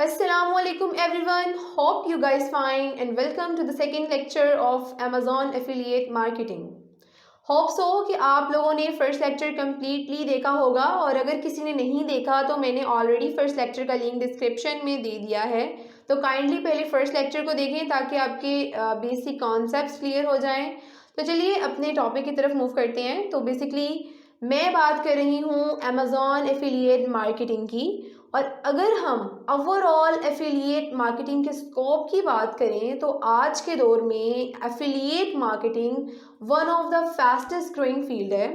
Assalamualaikum everyone. Hope you guys fine and welcome to the second lecture of Amazon Affiliate Marketing. Hope so कि आप लोगों ने first lecture completely देखा होगा और अगर किसी ने नहीं देखा तो मैंने ऑलरेडी फर्स्ट लेक्चर का लिंक डिस्क्रिप्शन में दे दिया है, तो काइंडली पहले फर्स्ट लेक्चर को देखें ताकि आपके बेसिक कॉन्सेप्ट्स क्लियर हो जाएं। तो चलिए अपने टॉपिक की तरफ मूव करते हैं। तो बेसिकली मैं बात कर रही हूँ अमेज़ॉन एफिलिएट मार्केटिंग की, और अगर हम ओवरऑल एफिलिएट मार्केटिंग के स्कोप की बात करें तो आज के दौर में affiliate marketing one of the fastest growing field है,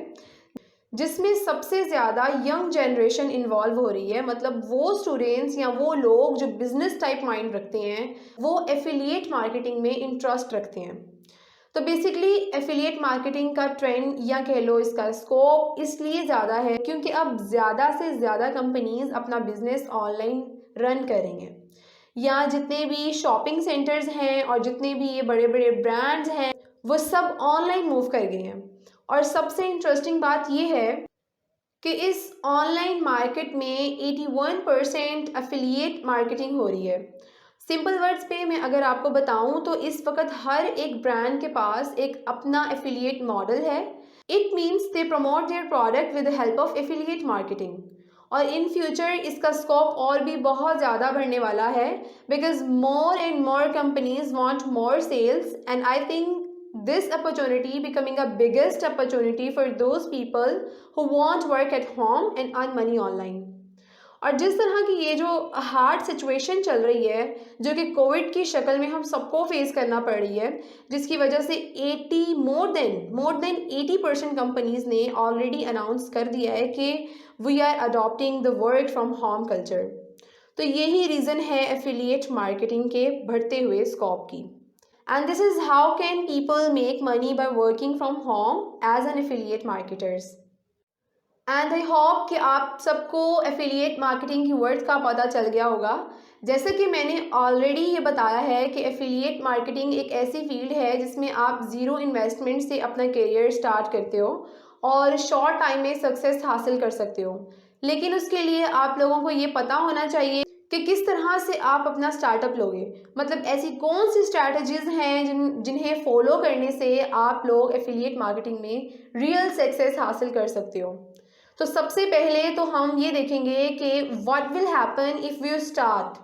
जिसमें सबसे ज़्यादा यंग जनरेशन इन्वॉल्व हो रही है। मतलब वो स्टूडेंट्स या वो लोग जो बिजनेस टाइप माइंड रखते हैं वो एफिलिएट मार्केटिंग में इंटरेस्ट रखते हैं। तो बेसिकली एफिलिएट मार्केटिंग का ट्रेंड या कह लो इसका स्कोप इसलिए ज़्यादा है क्योंकि अब ज़्यादा से ज़्यादा कंपनीज अपना बिजनेस ऑनलाइन रन करेंगे, या जितने भी शॉपिंग सेंटर्स हैं और जितने भी ये बड़े बड़े ब्रांड्स हैं वो सब ऑनलाइन मूव कर गए हैं। और सबसे इंटरेस्टिंग बात ये है कि इस ऑनलाइन मार्केट में 81% एफिलिएट मार्केटिंग हो रही है। सिंपल वर्ड्स पे मैं अगर आपको बताऊं तो इस वक्त हर एक ब्रांड के पास एक अपना एफिलिएट मॉडल है। It means they promote their product with the help of affiliate marketing, और इन फ्यूचर इसका स्कोप और भी बहुत ज़्यादा बढ़ने वाला है because more and more companies want more sales, and I think this opportunity becoming a biggest opportunity for those people who want work at home and earn money online। और जिस तरह की ये जो हार्ड सिचुएशन चल रही है जो कि कोविड की शक्ल में हम सबको फेस करना पड़ रही है, जिसकी वजह से मोर देन 80% कंपनीज ने ऑलरेडी अनाउंस कर दिया है कि we are adopting the work from home culture. तो यही रीज़न है एफिलिएट मार्केटिंग के बढ़ते हुए स्कोप की। And this is how can people make money by working from home as an affiliate marketers. And I hope कि आप सबको affiliate marketing की वर्ड्स का पता चल गया होगा। जैसे कि मैंने ऑलरेडी ये बताया है कि affiliate marketing एक ऐसी फील्ड है जिसमें आप ज़ीरो इन्वेस्टमेंट से अपना करियर स्टार्ट करते हो और शॉर्ट टाइम में सक्सेस हासिल कर सकते हो। लेकिन उसके लिए आप लोगों को ये पता होना चाहिए कि किस तरह से आप अपना स्टार्टअप लोगे। मतलब ऐसी कौन सी स्ट्रैटेजीज हैं जिन्हें फॉलो करने से आप लोग एफिलिएट मार्केटिंग में रियल सक्सेस हासिल कर सकते हो। तो सबसे पहले तो हम ये देखेंगे कि what will happen if you start.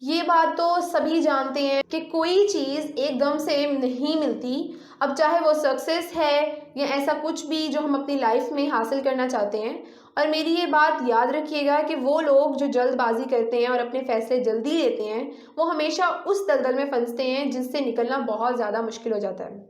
ये बात तो सभी जानते हैं कि कोई चीज़ एकदम से नहीं मिलती। अब चाहे वो सक्सेस है या ऐसा कुछ भी जो हम अपनी लाइफ में हासिल करना चाहते हैं। और मेरी ये बात याद रखिएगा कि वो लोग जो जल्दबाजी करते हैं और अपने फैसले जल्दी लेते हैं वो हमेशा उस दलदल में फंसते हैं जिससे निकलना बहुत ज़्यादा मुश्किल हो जाता है।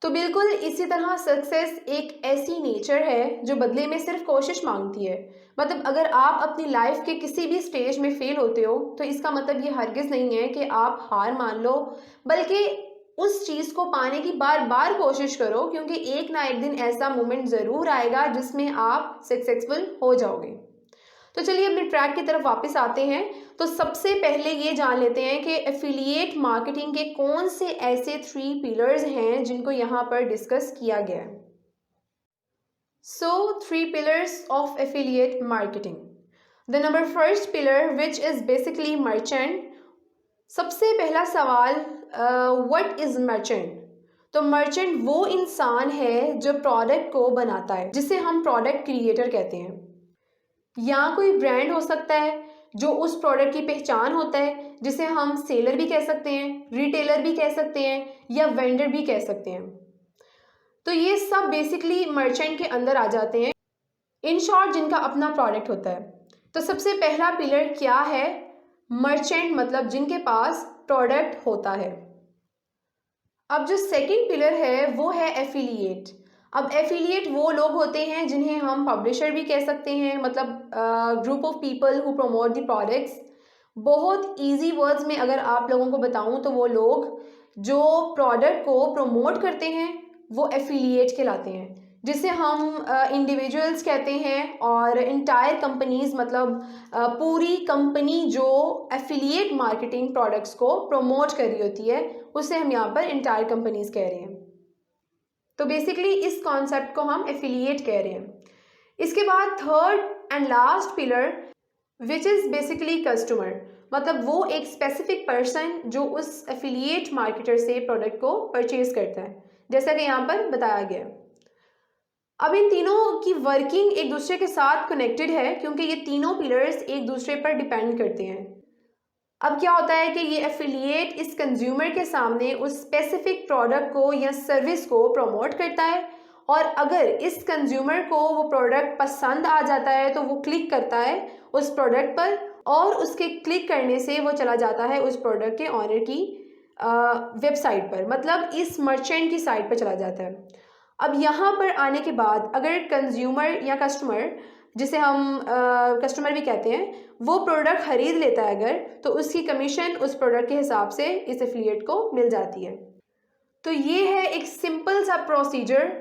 तो बिल्कुल इसी तरह सक्सेस एक ऐसी नेचर है जो बदले में सिर्फ कोशिश मांगती है। मतलब अगर आप अपनी लाइफ के किसी भी स्टेज में फेल होते हो तो इसका मतलब ये हरगिज़ नहीं है कि आप हार मान लो, बल्कि उस चीज़ को पाने की बार बार कोशिश करो, क्योंकि एक ना एक दिन ऐसा मोमेंट ज़रूर आएगा जिसमें आप सक्सेसफुल हो जाओगे। तो चलिए अपने ट्रैक की तरफ वापस आते हैं। तो सबसे पहले ये जान लेते हैं कि एफिलिएट मार्केटिंग के कौन से ऐसे 3 पिलर्स हैं जिनको यहाँ पर डिस्कस किया गया है। So 3 pillars of affiliate marketing. The number first pillar which is basically merchant. सबसे पहला सवाल व्हाट इज मर्चेंट। तो मर्चेंट वो इंसान है जो प्रोडक्ट को बनाता है, जिसे हम प्रोडक्ट क्रिएटर कहते हैं। या कोई ब्रांड हो सकता है जो उस प्रोडक्ट की पहचान होता है, जिसे हम सेलर भी कह सकते हैं, रिटेलर भी कह सकते हैं या वेंडर भी कह सकते हैं। तो ये सब बेसिकली मर्चेंट के अंदर आ जाते हैं, इन शॉर्ट जिनका अपना प्रोडक्ट होता है। तो सबसे पहला पिलर क्या है? मर्चेंट, मतलब जिनके पास प्रोडक्ट होता है। अब जो सेकंड पिलर है वो है एफिलिएट। अब एफिलिएट वो लोग होते हैं जिन्हें हम पब्लिशर भी कह सकते हैं, मतलब group of people who promote the products. बहुत इजी वर्ड्स में अगर आप लोगों को बताऊं तो वो लोग जो प्रोडक्ट को प्रमोट करते हैं वो एफिलिएट कहलाते हैं, जिसे हम इंडिविजुअल्स कहते हैं, और इंटायर कंपनीज, मतलब पूरी कंपनी जो एफिलिएट मार्केटिंग प्रोडक्ट्स को प्रमोट कर रही होती है उसे हम यहाँ पर इंटायर कंपनीज कह रहे हैं। तो बेसिकली इस कॉन्सेप्ट को हम एफिलिएट कह रहे हैं। इसके बाद third and last pillar which is basically customer. मतलब वो एक स्पेसिफिक पर्सन जो उस एफिलिएट मार्केटर से प्रोडक्ट को परचेज करता है, जैसा कि यहाँ पर बताया गया। अब इन तीनों की वर्किंग एक दूसरे के साथ कनेक्टेड है क्योंकि ये तीनों पिलर्स एक दूसरे पर डिपेंड करते हैं। अब क्या होता है कि ये एफिलिएट इस कंज्यूमर के सामने उस स्पेसिफिक प्रोडक्ट को या सर्विस को प्रमोट करता है, और अगर इस कंज्यूमर को वो प्रोडक्ट पसंद आ जाता है तो वो क्लिक करता है उस प्रोडक्ट पर, और उसके क्लिक करने से वो चला जाता है उस प्रोडक्ट के ऑनर की वेबसाइट पर, मतलब इस मर्चेंट की साइट पर चला जाता है। अब यहाँ पर आने के बाद अगर कंज्यूमर या कस्टमर, जिसे हम कस्टमर भी कहते हैं, वो प्रोडक्ट खरीद लेता है अगर, तो उसकी कमीशन उस प्रोडक्ट के हिसाब से इस एफिलिएट को मिल जाती है। तो ये है एक सिंपल सा प्रोसीजर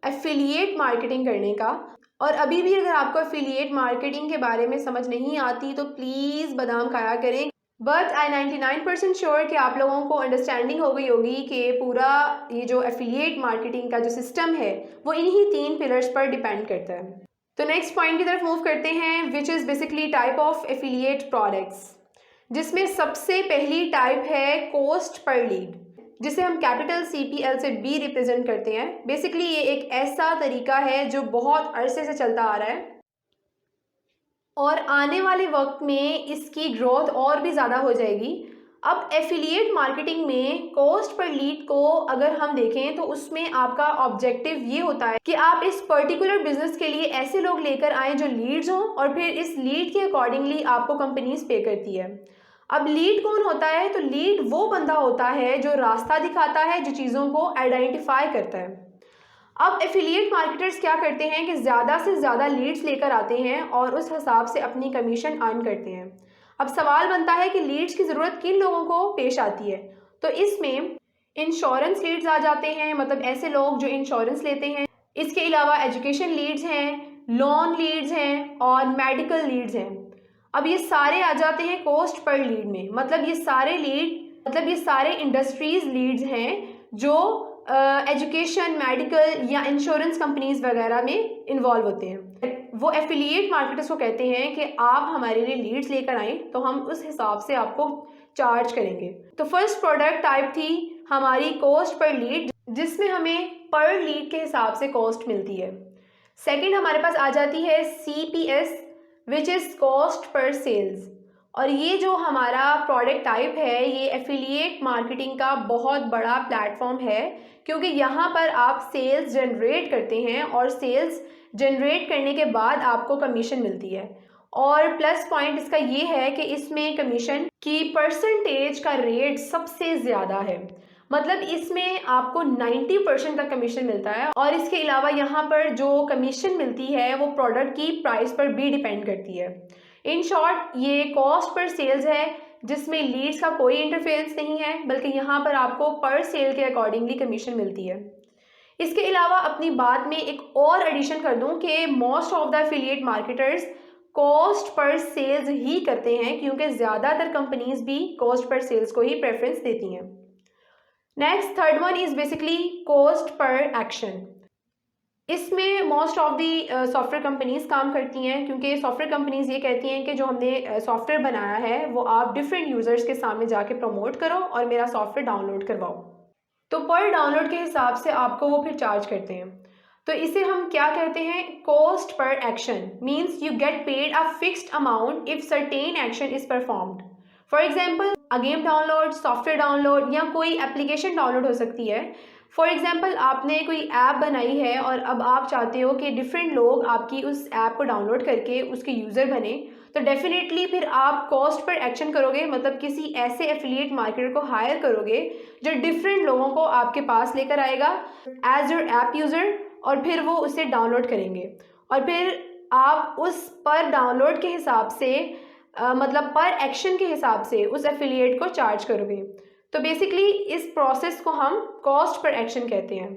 एफिलिएट मार्केटिंग करने का। और अभी भी अगर आपको एफिलिएट मार्केटिंग के बारे में समझ नहीं आती तो प्लीज़ बादाम खाया करें, बट आई 99% श्योर कि आप लोगों को अंडरस्टैंडिंग हो गई होगी कि पूरा ये जो एफिलिएट मार्केटिंग का जो सिस्टम है वो इन्हीं 3 पिलर्स पर डिपेंड करता है। तो नेक्स्ट पॉइंट की तरफ मूव करते हैं, which is basically type of affiliate products, जिसमें सबसे पहली टाइप है कॉस्ट पर लीड, जिसे हम कैपिटल CPL से B रिप्रेजेंट करते हैं। बेसिकली ये एक ऐसा तरीका है जो बहुत अरसे से चलता आ रहा है और आने वाले वक्त में इसकी ग्रोथ और भी ज़्यादा हो जाएगी। अब एफिलिएट मार्केटिंग में कॉस्ट पर लीड को अगर हम देखें तो उसमें आपका ऑब्जेक्टिव ये होता है कि आप इस पर्टिकुलर बिजनेस के लिए ऐसे लोग लेकर आएँ जो लीड्स हों, और फिर इस लीड के अकॉर्डिंगली आपको कंपनीज पे करती है। अब लीड कौन होता है? तो लीड वो बंदा होता है जो रास्ता दिखाता है, जो चीज़ों को आइडेंटिफाई करता है। अब एफिलिएट मार्केटर्स क्या करते हैं कि ज़्यादा से ज़्यादा लीड्स लेकर आते हैं और उस हिसाब से अपनी कमीशन अर्न करते हैं। अब सवाल बनता है कि लीड्स की ज़रूरत किन लोगों को पेश आती है? तो इसमें इंश्योरेंस लीड्स आ जाते हैं, मतलब ऐसे लोग जो इंश्योरेंस लेते हैं। इसके अलावा एजुकेशन लीड्स हैं, लोन लीड्स हैं और मेडिकल लीड्स हैं। अब ये सारे आ जाते हैं कॉस्ट पर लीड में, मतलब ये सारे इंडस्ट्रीज लीड्स हैं जो एजुकेशन, मेडिकल या इंश्योरेंस कंपनीज वगैरह में इन्वॉल्व होते हैं। वो एफिलिएट मार्केटर्स को कहते हैं कि आप हमारे लिए लीड्स लेकर आएँ तो हम उस हिसाब से आपको चार्ज करेंगे। तो फर्स्ट प्रोडक्ट टाइप थी हमारी कॉस्ट पर लीड, जिसमें हमें पर लीड के हिसाब से कॉस्ट मिलती है। सेकंड हमारे पास आ जाती है CPS, which is cost per sales. और ये जो हमारा प्रोडक्ट टाइप है ये एफिलिएट मार्केटिंग का बहुत बड़ा प्लेटफॉर्म है, क्योंकि यहाँ पर आप सेल्स जनरेट करते हैं और सेल्स जनरेट करने के बाद आपको कमीशन मिलती है। और प्लस पॉइंट इसका ये है कि इसमें कमीशन की परसेंटेज का रेट सबसे ज़्यादा है, मतलब इसमें आपको 90% तक कमीशन मिलता है। और इसके अलावा यहाँ पर जो कमीशन मिलती है वो प्रोडक्ट की प्राइस पर भी डिपेंड करती है। इन शॉर्ट ये कॉस्ट पर सेल्स है जिसमें लीड्स का कोई इंटरफेरेंस नहीं है, बल्कि यहाँ पर आपको पर सेल के अकॉर्डिंगली कमीशन मिलती है। इसके अलावा अपनी बात में एक और एडिशन कर दूं कि most of the affiliate marketers cost per sales ही करते हैं, क्योंकि ज़्यादातर कंपनीज भी कॉस्ट पर सेल्स को ही प्रेफरेंस देती हैं। Next third one is basically cost per action. इसमें most of the software companies काम करती हैं, क्योंकि सॉफ्टवेयर कंपनीज ये कहती हैं कि जो हमने सॉफ्टवेयर बनाया है वो आप डिफरेंट यूज़र्स के सामने जाके प्रमोट करो और मेरा सॉफ्टवेयर डाउनलोड करवाओ। तो पर डाउनलोड के हिसाब से आपको वो फिर चार्ज करते हैं। तो इसे हम क्या कहते हैं? Cost per action means you get paid a fixed amount if certain action is performed. For example a game download, software download या कोई एप्लीकेशन डाउनलोड हो सकती है। फॉर एग्जाम्पल आपने कोई ऐप बनाई है और अब आप चाहते हो कि डिफरेंट लोग आपकी उस ऐप को डाउनलोड करके उसके यूज़र बने, तो डेफिनेटली फिर आप कॉस्ट पर एक्शन करोगे, मतलब किसी ऐसे एफिलिएट मार्केटर को हायर करोगे जो डिफरेंट लोगों को आपके पास लेकर आएगा एज योर ऐप यूज़र, और फिर वो उसे डाउनलोड करेंगे और फिर आप उस पर डाउनलोड के हिसाब से मतलब पर एक्शन के हिसाब से उस एफिलिएट को चार्ज करोगे। तो बेसिकली इस प्रोसेस को हम कॉस्ट पर एक्शन कहते हैं।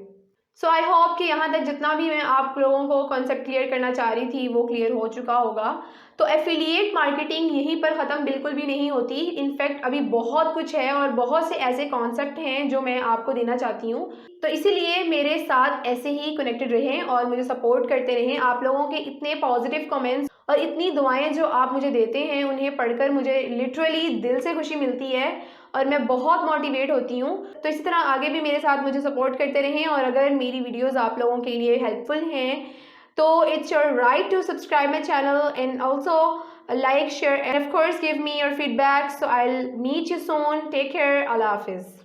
सो आई होप कि यहाँ तक जितना भी मैं आप लोगों को कॉन्सेप्ट क्लियर करना चाह रही थी वो क्लियर हो चुका होगा। तो एफिलिएट मार्केटिंग यहीं पर ख़त्म बिल्कुल भी नहीं होती, इनफैक्ट अभी बहुत कुछ है और बहुत से ऐसे कॉन्सेप्ट हैं जो मैं आपको देना चाहती हूँ। तो इसीलिए मेरे साथ ऐसे ही कनेक्टेड रहें और मुझे सपोर्ट करते रहें। आप लोगों के इतने पॉजिटिव कमेंट्स और इतनी दुआएं जो आप मुझे देते हैं उन्हें पढ़कर मुझे लिटरली दिल से खुशी मिलती है और मैं बहुत मोटिवेट होती हूँ। तो इसी तरह आगे भी मेरे साथ मुझे सपोर्ट करते रहें, और अगर मेरी वीडियोस आप लोगों के लिए हेल्पफुल हैं तो it's your right to subscribe my channel and also like, share and of course give me your feedback. So I'll meet you soon. Take care. Allah Hafiz.